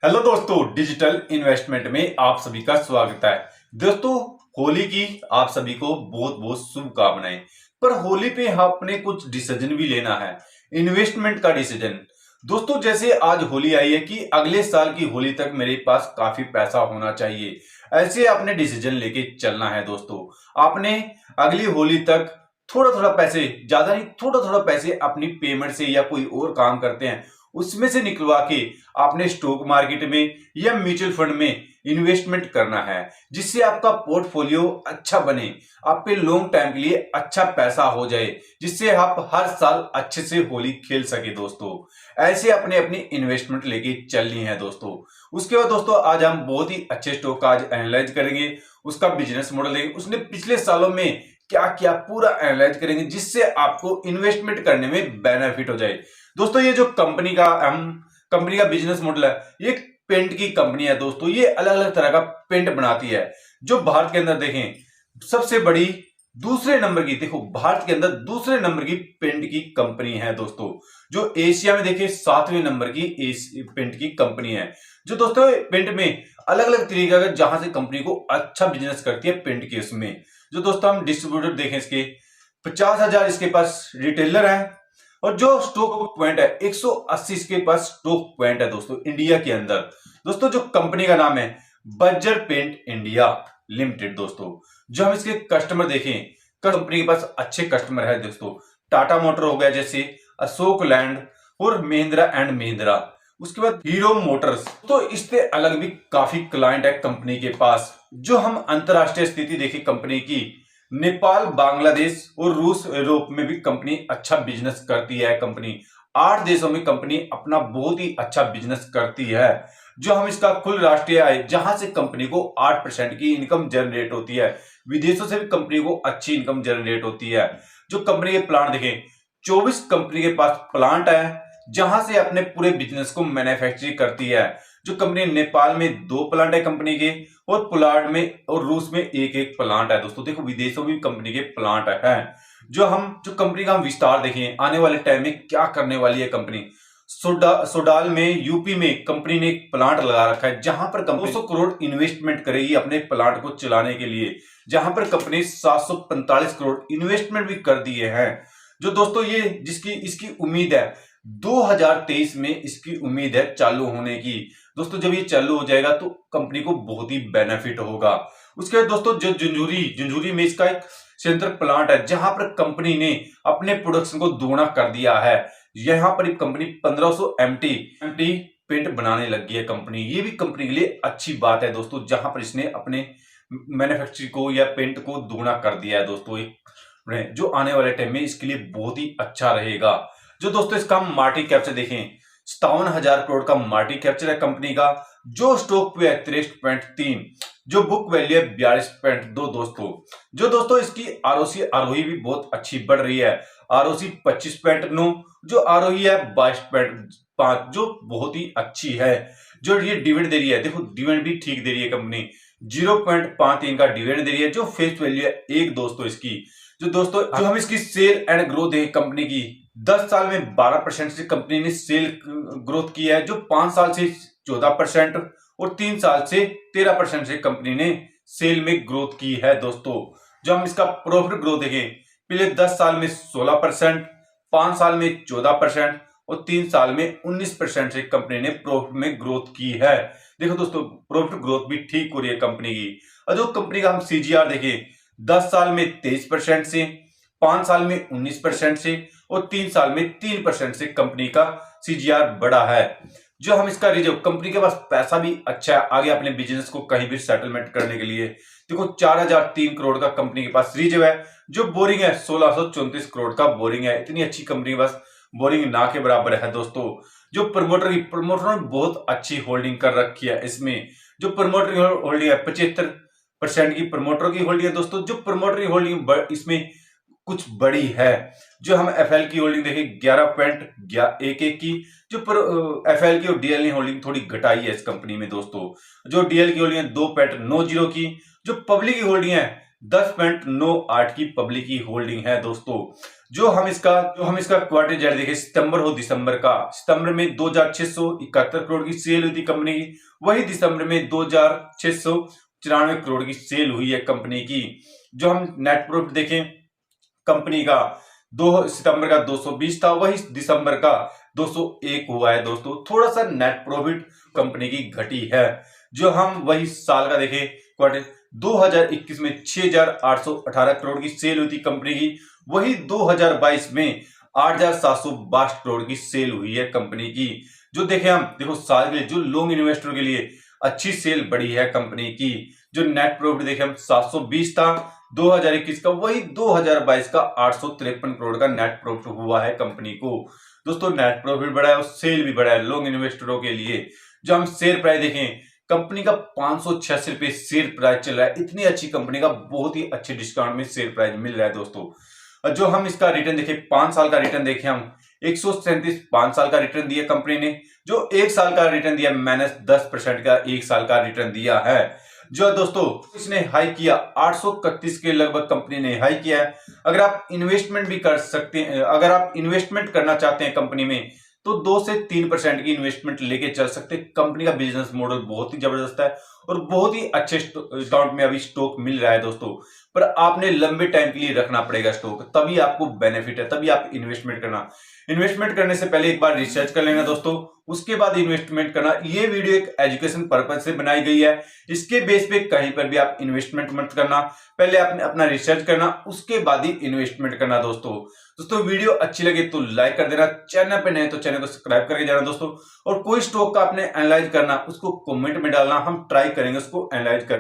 Hello दोस्तों, digital investment में आप सभी का स्वागत है। दोस्तों, होली की आप सभी को बहुत बहुत शुभकामनाएं। पर होली पे आपने कुछ डिसीजन भी लेना है, इन्वेस्टमेंट का डिसीजन। दोस्तों, जैसे आज होली आई है कि अगले साल की होली तक मेरे पास काफी पैसा होना चाहिए, ऐसे आपने डिसीजन लेके चलना है। दोस्तों, आपने अगली होली तक थोड़ा थोड़ा पैसे, ज्यादा नहीं, थोड़ा थोड़ा पैसे अपनी पेमेंट से या कोई और काम करते हैं उसमें से निकलवा के आपने स्टॉक मार्केट में या म्यूचुअल फंड में इन्वेस्टमेंट करना है, जिससे आपका पोर्टफोलियो अच्छा बने, आपके लॉन्ग टाइम के लिए अच्छा पैसा हो जाए, जिससे आप हर साल अच्छे से होली खेल सके। दोस्तों, ऐसे अपने अपनी इन्वेस्टमेंट लेके चलनी है। दोस्तों, उसके बाद दोस्तों आज हम बहुत ही अच्छे स्टॉक का आज एनालाइज करेंगे, उसका बिजनेस मॉडल देंगे, उसने पिछले सालों में क्या क्या पूरा एनालाइज करेंगे, जिससे आपको इन्वेस्टमेंट करने में बेनिफिट हो जाए। दोस्तों, ये जो कंपनी का बिजनेस मॉडल है, ये पेंट की कंपनी है। दोस्तों, ये अलग अलग तरह का पेंट बनाती है, जो भारत के अंदर देखें सबसे बड़ी, दूसरे नंबर की, देखो भारत के अंदर दूसरे नंबर की पेंट की कंपनी है। दोस्तों, जो एशिया में देखें 7वें नंबर की पेंट की कंपनी है। जो दोस्तों पेंट में अलग अलग तरीके का, जहां से कंपनी को अच्छा बिजनेस करती है पेंट के उसमें। जो दोस्तों हम डिस्ट्रीब्यूटर देखें, इसके 50,000 इसके पास रिटेलर है, और जो स्टॉक पॉइंट है 180 इसके पास स्टॉक पॉइंट है। दोस्तों, इंडिया के अंदर, दोस्तों जो कंपनी का नाम है बज्जर पेंट इंडिया लिमिटेड। दोस्तों, जो हम इसके कस्टमर देखें, कंपनी के पास अच्छे कस्टमर है। दोस्तों, टाटा मोटर हो गया, जैसे अशोक लैंड और महिंद्रा एंड महिंद्रा, उसके बाद हीरो मोटर्स। तो इससे अलग भी काफी क्लाइंट है कंपनी के पास। जो हम अंतरराष्ट्रीय स्थिति देखें कंपनी की, नेपाल, बांग्लादेश और रूस, यूरोप में भी कंपनी अच्छा बिजनेस करती है। कंपनी 8 देशों में कंपनी अपना बहुत ही अच्छा बिजनेस करती है। जो हम इसका कुल राष्ट्रीय आय, जहां से कंपनी को 8% की इनकम जनरेट होती है, विदेशों से भी कंपनी को अच्छी इनकम जनरेट होती है। जो कंपनी के प्लांट देखें, 24 कंपनी के पास प्लांट है, जहां से अपने पूरे बिजनेस को मैन्युफैक्चरिंग करती है। जो कंपनी नेपाल में 2 प्लांट है कंपनी के, और पोलैंड में और रूस में एक एक प्लांट है। दोस्तों देखो, विदेशों में कंपनी के प्लांट है। जो कंपनी का हम विस्तार देखें, आने वाले टाइम में क्या करने वाली है कंपनी। सोडाल में, यूपी में कंपनी ने एक प्लांट लगा रखा है, जहां पर कंपनी 200 करोड़ इन्वेस्टमेंट करेगी अपने प्लांट को चलाने के लिए, जहां पर कंपनी 745 करोड़ इन्वेस्टमेंट भी कर दिए हैं। जो दोस्तों ये जिसकी इसकी उम्मीद है 2023 में, इसकी उम्मीद है चालू होने की। दोस्तों, जब ये चालू हो जाएगा तो कंपनी को बहुत ही बेनिफिट होगा। उसके बाद दोस्तों जो जंजूरी में इसका एक संयंत्र प्लांट है, जहां पर कंपनी ने अपने प्रोडक्शन को दोगुना कर दिया है। यहां पर कंपनी 1500 एमटी पेंट बनाने लगी है कंपनी। ये भी कंपनी के लिए अच्छी बात है दोस्तों, जहां पर इसने अपने मैन्युफैक्चरिंग को या पेंट को दोगुना कर दिया है। दोस्तों, जो आने वाले टाइम में इसके लिए बहुत ही अच्छा रहेगा। जो दोस्तों इसका हम मार्केट कैप्चर देखें, 57,000 करोड़ का मार्केट कैप्चर है कंपनी का। जो स्टॉक पे है 63.3, जो बुक वैल्यू है 42.2। दोस्तों इसकी आरओसी आरओई भी बहुत अच्छी बढ़ रही है। आरओसी 25.9, जो आरओई है 22.5, जो बहुत ही अच्छी है। जो ये डिविडेंड दे रही है, देखो डिविडेंड भी ठीक दे रही है कंपनी, 0.53 का डिविडेंड दे रही है। जो फेस वैल्यू है 1 दोस्तों इसकी। जो हम इसकी सेल एंड ग्रोथ है कंपनी की, 10 साल में 12% से कंपनी ने सेल ग्रोथ की है। जो 5 साल से 14% और 3 साल से 13% से कंपनी ने सेल में ग्रोथ की है। दोस्तों, जो हम इसका प्रॉफिट ग्रोथ देखें, पहले 10 साल में 16%, 5 साल में 14% और 3 साल में 19% से कंपनी ने प्रॉफिट में ग्रोथ की है। देखो दोस्तों, प्रॉफिट ग्रोथ भी ठीक हो रही है कंपनी की। और जो कंपनी का हम सीजीआर देखें, 10 साल में 23% से, 5 साल में 19% से और 3 साल में 3% से कंपनी का सीजीआर बढ़ा है। जो हम इसका रिजर्व, कंपनी के पास पैसा भी अच्छा है आगे अपने बिजनेस को कहीं भी सेटलमेंट करने के लिए। देखो 4003 करोड़ का कंपनी के पास रिजर्व है। जो बोरिंग है 1634 करोड़ का बोरिंग है। इतनी अच्छी कंपनी के पास बोरिंग ना के बराबर है। दोस्तों, जो प्रमोटर ने बहुत अच्छी होल्डिंग कर रखी है इसमें। जो प्रमोटर की होल्डिंग है 75% की प्रमोटर की होल्डिंग है। दोस्तों, जो प्रमोटर की होल्डिंग इसमें कुछ बड़ी है। जो हम एफएल की होल्डिंग देखें 11.11 की, जो एफएल की और डीएल की होल्डिंग थोड़ी घटाई है इस कंपनी में। दोस्तों, जो डीएल की होल्डिंग है 2.90 की। जो पब्लिक की होल्डिंग है 10.98 की पब्लिक की होल्डिंग है दोस्तों। जो हम इसका क्वार्टर रिजल्ट देखें, सितंबर हो दिसंबर का, सितंबर में 2671 करोड़ की सेल हुई थी कंपनी की, वही दिसंबर में 2694 करोड़ की सेल हुई है कंपनी की। जो हम नेट प्रॉफिट देखें कंपनी का, 2 सितंबर का 220 था, वही दिसंबर का 201 हुआ है दोस्तों। थोड़ा सा नेट प्रॉफिट कंपनी की घटी है। जो हम वही साल का देखें क्वार्टर, 2021 में 6818 करोड़ की सेल हुई थी कंपनी की, वही 2022 में 8762 करोड़ की सेल हुई है कंपनी की। जो देखें हम, देखो साल के लिए जो लॉन्ग इन्वेस्टर के लिए अच्छी सेल बढ़ी है कंपनी की। जो नेट प्रॉफिट देखें हम 720 था 2021 का, वही 2022 का 853 करोड़ का नेट प्रॉफिट हुआ है कंपनी को। दोस्तों नेट प्रॉफिट बढ़ा है और सेल भी बढ़ा है लॉन्ग इन्वेस्टरों के लिए। जो हम शेयर प्राइस देखें, कंपनी का 586 रुपए शेयर प्राइस चल रहा है। इतनी अच्छी कंपनी का बहुत ही अच्छे डिस्काउंट में शेयर प्राइस मिल रहा है दोस्तों। जो हम इसका रिटर्न देखें, 5 साल का रिटर्न देखें हम, 137 5 साल का रिटर्न दिया कंपनी ने। जो 1 साल का रिटर्न दिया -10% का 1 साल का रिटर्न दिया है। जो दोस्तों इसने हाई किया 831 के लगभग कंपनी ने हाई किया है। अगर आप इन्वेस्टमेंट भी कर सकते हैं, अगर आप इन्वेस्टमेंट करना चाहते हैं कंपनी में, तो 2 से 3% की इन्वेस्टमेंट लेके चल सकते हैं। कंपनी का बिजनेस मॉडल बहुत ही जबरदस्त है और बहुत ही अच्छे डिस्काउंट में अभी स्टॉक मिल रहा है दोस्तों। पर आपने लंबे टाइम के लिए रखना पड़ेगा स्टॉक, तभी आपको बेनिफिट है, तभी आप इन्वेस्टमेंट करना। इन्वेस्टमेंट करने से पहले एक बार रिसर्च कर लेना दोस्तों, उसके बाद इन्वेस्टमेंट करना। ये वीडियो एक एजुकेशन पर्पज से बनाई गई है, इसके बेस पे कहीं पर भी आप इन्वेस्टमेंट मत करना। पहले आपने अपना रिसर्च करना, उसके बाद ही इन्वेस्टमेंट करना दोस्तों। वीडियो अच्छी लगे तो लाइक कर देना, चैनल पे नए तो चैनल को सब्सक्राइब करके जाना दोस्तों। और कोई स्टॉक का आपने एनालाइज करना, उसको कमेंट में डालना, हम ट्राई करेंगे उसको एनालाइज कर